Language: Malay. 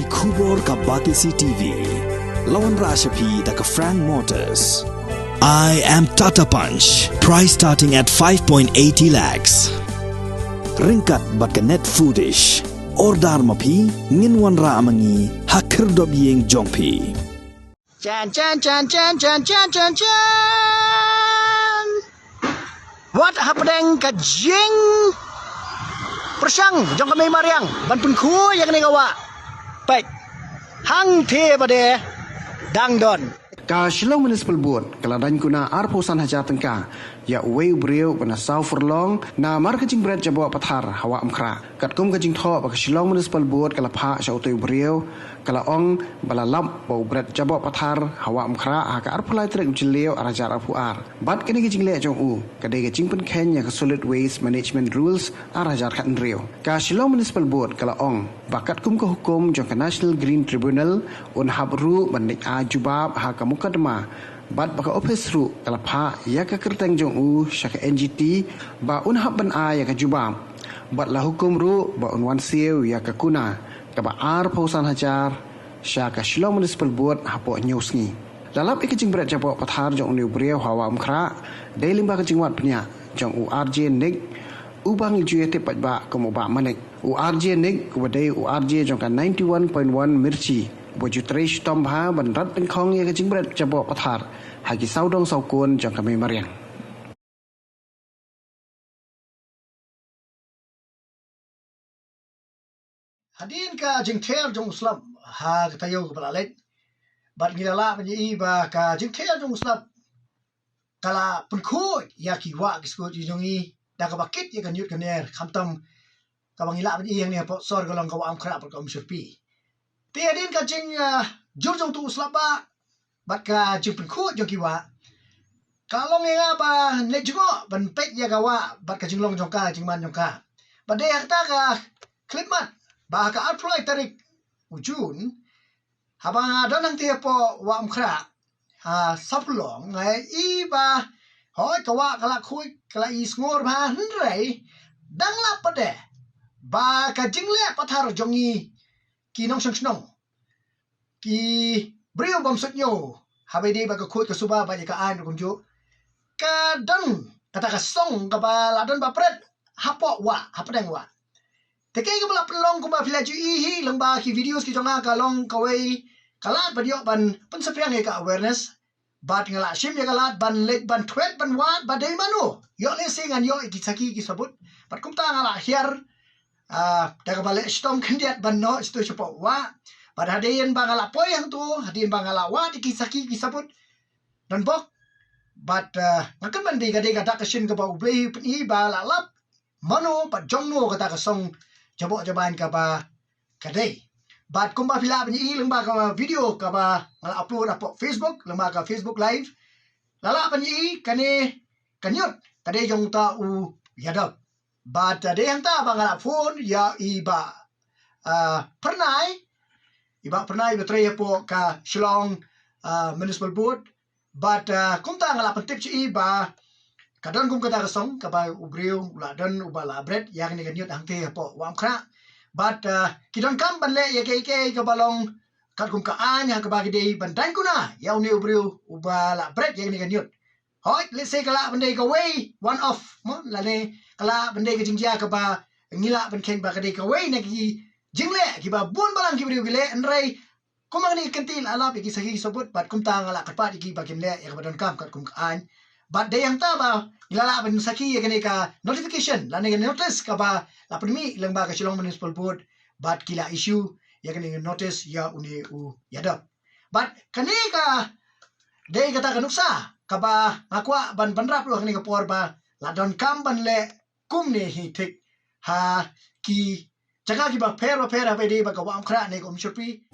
Kubor ka Batisi TV. Lawan Rashapi da ka Frank Motors. I am Tata Punch. Price starting at 5.80 lakhs. Ringkat bat ka Net Foodish. Ordar mapi nginwan ra amangi hakir dob yeng jongpi. Chan. What happening ka jing? Persang jong kami mariang ban pun khu yang ni gawa. Baik. Hang the bade dang don. Ka Shillong Municipal Board kala dan kuna arposan haja tengka ya wei brio bana sau furlong na mar kajing berat jabo pathar hawa amkra kat kum kajing tho ba Shillong Municipal Board kala pha sau tu brio kala ong bala lap bau berat jabo pathar hawa amkra ha ka arpulai trek jileo arajar apuar bat kini kajing le jong u kadai kajing pen Kenya ka solid waste management rules arajar khat rio ka Shillong Municipal Board kala ong bakat kum ka hukum jong ka National Green Tribunal un habru banik ajubab ha ka mukadma bat baka office ru kala pha ya ka kerteng jong u syaka NGT ba un hab ban a ya ka jubam bat la hukum ru ba un wan siu ya ka kuna ka ba ar pausan hajar syaka Shillong Municipal Board hapo news ni lalap ikijing berat jabo pathar jong new brio hawa amkra daily ba ka jingwat pnya jong u RJ nik ubang jue te pat ba ko ba manik u RJ nik ku dei u RJ jong ka 91.1 mirchi Boju Trish Tombha ban rat pen khong ye ka jing berat jabo pathar hagi saudong saukun jong kami mariang Hadin ka jing ther jong slap ha ka tayo ka balalet. Bat ngilala panyi ba ka jing ther jong slap kala pun khu ya ki wa kisko jong i da ka bakit ya kan yut kan ner khamtam ka bangila panyi yang ni po sor golong ka wa am khra ko msurpi. Ti hadin ka jing jur jong tu slap ba bat ka jing pun khu jong ki wa kalong nga ba ne jungo ban pek ya ka wa bat ka jing long jong ka jing man jong ka. Ba de ta ka clip mat ba ka apply tarik Jun habang danang tiya po wa amkra ha saplong ngai i ba hoi ka wa kala khui kala i ngor ba hnrei dang la pade ba ka jingle pathar jongi ki nong snong ki brio bom sutnyo habe de ba ka khui ka suba ba ka an kunju ka dang kata ka song ka ba ladan ba pret hapo wa hapadang wa Tekai ka pala pelong ko ba pila ju ihi lang ba ki videos ki jonga ka long kawai kalat ba diok ban pensapriang ka awareness bat ngala shim ya kalat ban let ban twet ban wat ba dei manu yo le singan yo ikisaki ki sabut bat kumta ngala hiar da ka bale stom kendiat ban no sto chopo wa bat hadein ba ngala poyang tu hadin ba ngala wa ikisaki ki sabut dan bok bat ngakan ban dei ka da ka shin ka ba ublei pi ba la lap manu bat jongno ka ta ka song jabo jaban ka ba kadai bat kumba pila ni lembah ka video ka ba ngala upload apo Facebook lembah ka Facebook live lala pa ni kane kanyot kadai jong ta u yadap bat de yang ta ba ngala phone ya iba pernai betre po ka Shillong Municipal Board bat kumta ngala pentip ci iba kadang kum kata kasong kaba ubriu uladan ubala bread yang ni kanyut angte po wam kra but kidon kam banle ya ke kabalong kat kum ka anya ka bagi dei bandan kuna ya uni ubriu ubala bread yang ni kanyut hoi let's say kala bandai ka way one off mo lale kala bandai ka jingja ka ba ngila ban ken ba ka dei ka way na ki jingle ki ba bun balang ki briu gile andrai kumang ni kentil ala ki sahi sobut bat kum ta ngala ka pa ki ba kimle ya ka badon kam kat kum ka an but day yang ta ba ilala ban saki ya kene ka notification la ne notice ka ba la primi lang ba ka Shillong Municipal Board but kila issue ya kene notice ya uni u yada but kane ka day kata ka nuksa ka ba ngakwa ban banrap lo kene ka por ba la don kam ban le kum ne hi tik ha ki jaga ki ba pera pe de ba ka wa am khra ne ko mshurpi